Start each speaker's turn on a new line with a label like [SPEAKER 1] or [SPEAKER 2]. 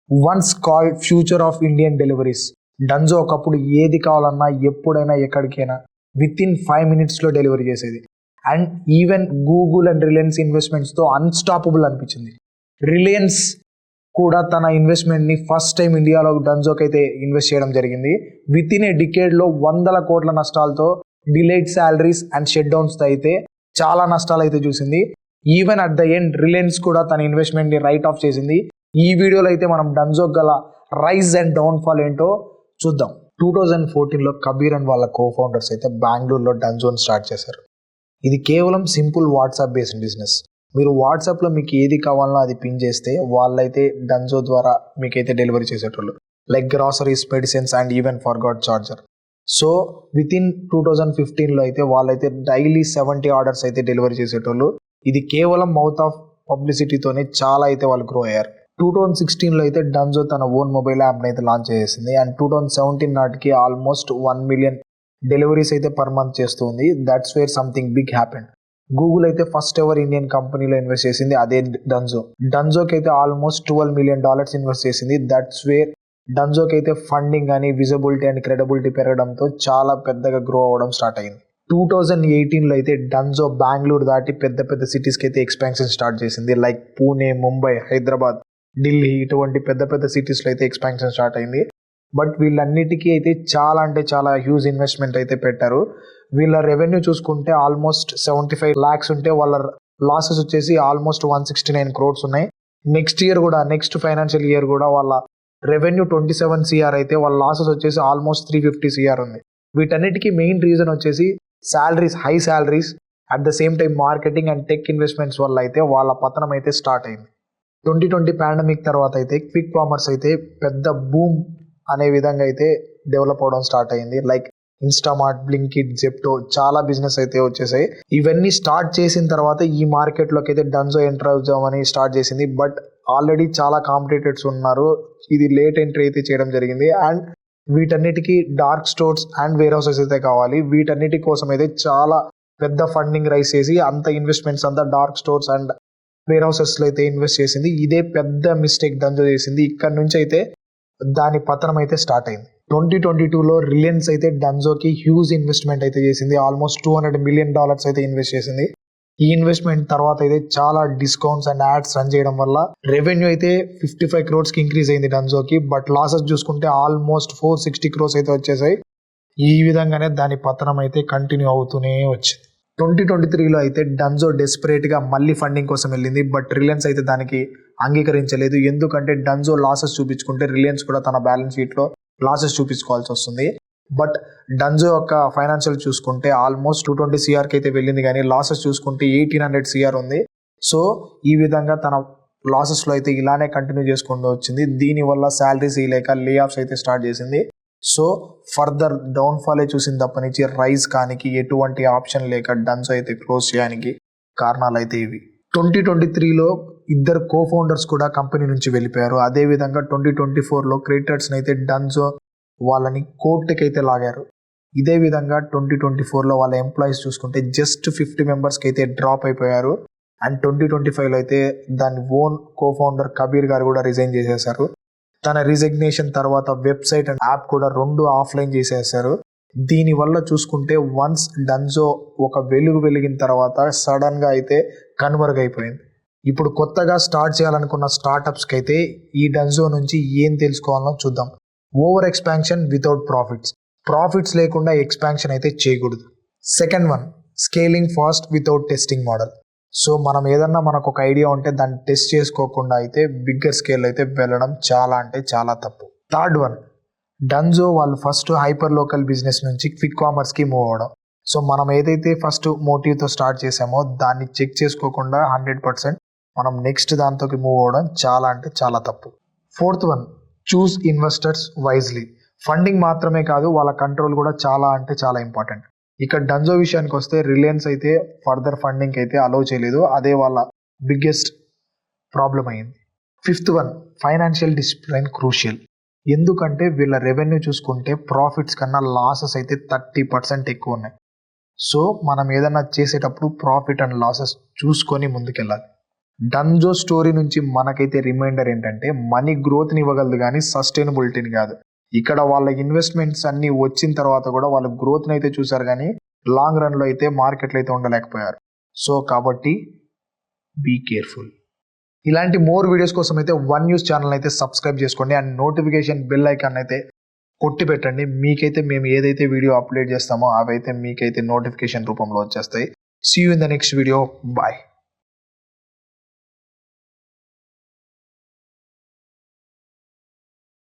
[SPEAKER 1] Once called future of Indian deliveries. Dunzo ఒకప్పుడు ఏది కావాలన్నా ఎప్పుడైనా ఎక్కడికైనా విత్ ఇన్ 5 minutesలో డెలివరీ చేసేది. And even Google and Reliance ఇన్వెస్ట్మెంట్స్తో అన్స్టాపబుల్ అనిపించింది. రిలయన్స్ కూడా తన ఇన్వెస్ట్మెంట్ని ఫస్ట్ టైం ఇండియాలో డన్జోకి అయితే ఇన్వెస్ట్ చేయడం జరిగింది. విత్ ఇన్ ఏ డికేడ్లో 100 కోట్ల నష్టాలతో, డిలేడ్ శాలరీస్ అండ్ షట్ డౌన్స్తో అయితే చాలా నష్టాలు అయితే చూసింది. Even at the end Reliance కూడా తన ఇన్వెస్ట్మెంట్ని రైట్ ఆఫ్ చేసింది. ఈ వీడియోలో అయితే మనం డన్జో గల రైజ్ అండ్ డౌన్ఫాల్ ఏంటో చూద్దాం. 2014లో కబీర్ అండ్ వాళ్ళ కో-ఫౌండర్స్ అయితే బెంగళూరులో డన్జోని స్టార్ట్ చేశారు. ఇది కేవలం సింపుల్ వాట్సాప్ బేస్డ్ బిజినెస్. మీరు వాట్సాప్లో మీకు ఏది కావాలనో అది పిన్ చేస్తే వాళ్ళైతే డన్జో ద్వారా మీకైతే డెలివరీ చేసేటోళ్ళు. Like groceries, medicines and even forgot charger. So within 2015లో అయితే వాళ్ళైతే డైలీ 70 ఆర్డర్స్ అయితే డెలివరీ చేసేటోళ్ళు. ఇది కేవలం మౌత్ ఆఫ్ పబ్లిసిటీతోనే చాలా అయితే వాళ్ళు గ్రో అయ్యారు. 2016లో అయితే డన్జో తన ఓన్ మొబైల్ యాప్ని అయితే లాంచ్ చేసింది. అండ్ 2017 నాటికి ఆల్మోస్ట్ 1 million డెలివరీస్ అయితే పర్ మంత్ చేస్తుంది. That's where something big happened. Google అయితే ఫస్ట్ ఎవర్ ఇండియన్ కంపెనీలో ఇన్వెస్ట్ చేసింది, అదే డన్జో. డన్జోకి అయితే ఆల్మోస్ట్ $12 million ఇన్వెస్ట్ చేసింది. దట్స్ వేర్ డన్జోకి అయితే ఫండింగ్ అని, విజిబిలిటీ అండ్ క్రెడిబిలిటీ పెరగడంతో చాలా పెద్దగా గ్రో అవ్వడం స్టార్ట్ అయింది. 2018లో అయితే డన్జో బెంగళూరు దాటి పెద్ద పెద్ద సిటీస్కి అయితే ఎక్స్పాన్షన్ స్టార్ట్ చేసింది. లైక్ పూణే, ముంబై, హైదరాబాద్, ఢిల్లీ ఇటువంటి పెద్ద పెద్ద సిటీస్లో అయితే ఎక్స్పాన్షన్ స్టార్ట్ అయింది. బట్ వీళ్ళన్నిటికీ అయితే చాలా అంటే చాలా హ్యూజ్ ఇన్వెస్ట్మెంట్ అయితే పెట్టారు. వీళ్ళ రెవెన్యూ చూసుకుంటే ఆల్మోస్ట్ 75 lakhs ఉంటే వాళ్ళ లాసెస్ వచ్చేసి ఆల్మోస్ట్ 169 crores ఉన్నాయి. నెక్స్ట్ ఫైనాన్షియల్ ఇయర్ కూడా వాళ్ళ రెవెన్యూ 27 CR అయితే వాళ్ళ లాసెస్ వచ్చేసి ఆల్మోస్ట్ 350 CR ఉంది. వీటన్నిటికీ మెయిన్ రీజన్ వచ్చేసి high salaries, at the same time marketing and tech investments వల్ల అయితే వాళ్ళ పతనం అయితే స్టార్ట్ అయింది. 2020 పాండమిక్ తర్వాత అయితే క్విక్ కామర్స్ అయితే పెద్ద బూమ్ అనే విధంగా అయితే డెవలప్ అవడం స్టార్ట్ అయింది. లైక్ ఇన్స్టామార్ట్, బ్లింకిట్, జెప్టో చాలా బిజినెస్ అయితే వచ్చేసాయి. ఇవన్నీ స్టార్ట్ చేసిన తర్వాత ఈ మార్కెట్లోకి అయితే డన్జో ఎంటర్ అవుదామని స్టార్ట్ చేసింది. బట్ ఆల్రెడీ చాలా కాంపిటేటర్స్ ఉన్నారు. ఇది లేట్ ఎంట్రీ అయితే చేయడం జరిగింది. అండ్ వీటన్నిటికీ dark stores and warehouses అయితే కావాలి. వీటన్నిటి కోసం అయితే చాలా పెద్ద ఫండింగ్ రైజ్ చేసి అంత ఇన్వెస్ట్మెంట్స్ అంతా డార్క్ స్టోర్స్ అండ్ వేర్ హౌసెస్లో అయితే ఇన్వెస్ట్ చేసింది. ఇదే పెద్ద మిస్టేక్ డన్జో చేసింది. ఇక్కడ నుంచి అయితే దాని పతనం అయితే స్టార్ట్ అయింది. 2022లో రిలయన్స్ అయితే డన్జోకి హ్యూజ్ ఇన్వెస్ట్మెంట్ అయితే చేసింది. ఆల్మోస్ట్ $200 million అయితే ఇన్వెస్ట్ చేసింది. ఈ ఇన్వెస్ట్మెంట్ తర్వాత అయితే చాలా డిస్కౌంట్స్ అండ్ యాడ్స్ రన్ చేయడం వల్ల రెవెన్యూ అయితే 55 crores ఇంక్రీజ్ అయింది డన్జోకి. బట్ లాసెస్ చూసుకుంటే ఆల్మోస్ట్ 460 crores అయితే వచ్చేసాయి. ఈ విధంగానే దాని పతనం అయితే కంటిన్యూ అవుతూనే వచ్చింది. 2023లో అయితే డన్జో డెస్పరేట్గా మళ్ళీ ఫండింగ్ కోసం వెళ్ళింది. బట్ రిలయన్స్ అయితే దానికి అంగీకరించలేదు. ఎందుకంటే డన్జో లాసెస్ చూపించుకుంటే రిలయన్స్ కూడా తన బ్యాలెన్స్ షీట్లో లాసెస్ చూపించుకోవాల్సి వస్తుంది. బట్ డన్జో యొక్క ఫైనాన్షియల్ చూసుకుంటే ఆల్మోస్ట్ 220 CRకి అయితే వెళ్ళింది, కానీ లాసెస్ చూసుకుంటే 1800 CR ఉంది. సో ఈ విధంగా తన లాసెస్లో అయితే ఇలానే కంటిన్యూ చేసుకుంటూ వచ్చింది. దీనివల్ల శాలరీస్ లేక లే ఆఫ్స్ అయితే స్టార్ట్ చేసింది. సో ఫర్దర్ డౌన్ఫాలే చూసింది తప్పనించి రైజ్ కానికి ఎటువంటి ఆప్షన్ లేక డన్జో అయితే క్లోజ్ చేయడానికి కారణాలు అయితే ఇవి. 2023లో 2 కో-ఫౌండర్స్ కూడా కంపెనీ నుంచి వెళ్ళిపోయారు. అదేవిధంగా 2024లో క్రెడిటర్స్ని అయితే డన్జో వాళ్ళని కోర్టుకి అయితే లాగారు. ఇదే విధంగా 2024లో వాళ్ళ ఎంప్లాయీస్ చూసుకుంటే జస్ట్ 50 members అయితే డ్రాప్ అయిపోయారు. అండ్ 2025లో అయితే దాని ఓన్ కో-ఫౌండర్ కబీర్ గారు కూడా రిజైన్ చేసేసారు. తన రిజిగ్నేషన్ తర్వాత వెబ్సైట్ అండ్ యాప్ కూడా 2 ఆఫ్లైన్ చేసేసారు. దీనివల్ల చూసుకుంటే వన్స్ డన్జో ఒక వెలిగిన తర్వాత సడన్గా అయితే కనుమరుగైపోయింది. ఇప్పుడు కొత్తగా స్టార్ట్ చేయాలనుకున్న స్టార్టప్స్కి అయితే ఈ డన్జో నుంచి ఏం తెలుసుకోవాలో చూద్దాం. ఓవర్ ఎక్స్పాన్షన్ వితౌట్ ప్రాఫిట్స్ లేకుండా ఎక్స్పాన్షన్ అయితే చేయకూడదు. Second one, scaling fast without testing model. So మనం ఏదన్నా మనకు ఒక ఐడియా ఉంటే దాన్ని టెస్ట్ చేసుకోకుండా అయితే బిగ్గర్ స్కేల్ అయితే వెళ్ళడం చాలా అంటే చాలా తప్పు. థర్డ్ వన్, డన్జో వాళ్ళు ఫస్ట్ హైపర్ లోకల్ బిజినెస్ నుంచి క్విక్ కామర్స్కి మూవ్ అవ్వడం. సో మనం ఏదైతే ఫస్ట్ మోటివ్తో స్టార్ట్ చేసామో దాన్ని చెక్ చేసుకోకుండా 100% మనం నెక్స్ట్ దాంతోకి మూవ్ అవ్వడం చాలా అంటే చాలా తప్పు. ఫోర్త్ వన్, చూస్ ఇన్వెస్టర్స్ వైజ్లీ. ఫండింగ్ మాత్రమే కాదు, వాళ్ళ కంట్రోల్ కూడా చాలా అంటే చాలా ఇంపార్టెంట్. ఇక్కడ డన్జో విషయానికి వస్తే రిలయన్స్ అయితే ఫర్దర్ ఫండింగ్ అయితే అలౌ చేయలేదు. అదే వాళ్ళ బిగ్గెస్ట్ ప్రాబ్లం అయింది. Fifth one, financial discipline crucial. ఎందుకంటే వీళ్ళ రెవెన్యూ చూసుకుంటే ప్రాఫిట్స్ కన్నా లాసెస్ అయితే 30% ఎక్కువ ఉన్నాయి. సో మనం ఏదైనా చేసేటప్పుడు ప్రాఫిట్ అండ్ లాసెస్ చూసుకొని ముందుకెళ్ళాలి. డన్జో స్టోరీ నుంచి మనకైతే రిమైండర్ ఏంటంటే మనీ గ్రోత్ని ఇవ్వగలదు కానీ సస్టైనబిలిటీని కాదు. ఇక్కడ వాళ్ళ ఇన్వెస్ట్మెంట్స్ అన్నీ వచ్చిన తర్వాత కూడా వాళ్ళు గ్రోత్ని అయితే చూసారు కానీ లాంగ్ రన్లో అయితే మార్కెట్లో అయితే ఉండలేకపోయారు. సో కాబట్టి బీ కేర్ఫుల్. ఇలాంటి మోర్ వీడియోస్ కోసం అయితే వన్ న్యూస్ ఛానల్ అయితే సబ్స్క్రైబ్ చేసుకోండి అండ్ నోటిఫికేషన్ బెల్ ఐకాన్ అయితే కొట్టి పెట్టండి. మీకైతే మేము ఏదైతే వీడియో అప్లోడ్ చేస్తామో అవైతే మీకైతే నోటిఫికేషన్ రూపంలో వచ్చేస్తాయి. See you in the next video. Bye.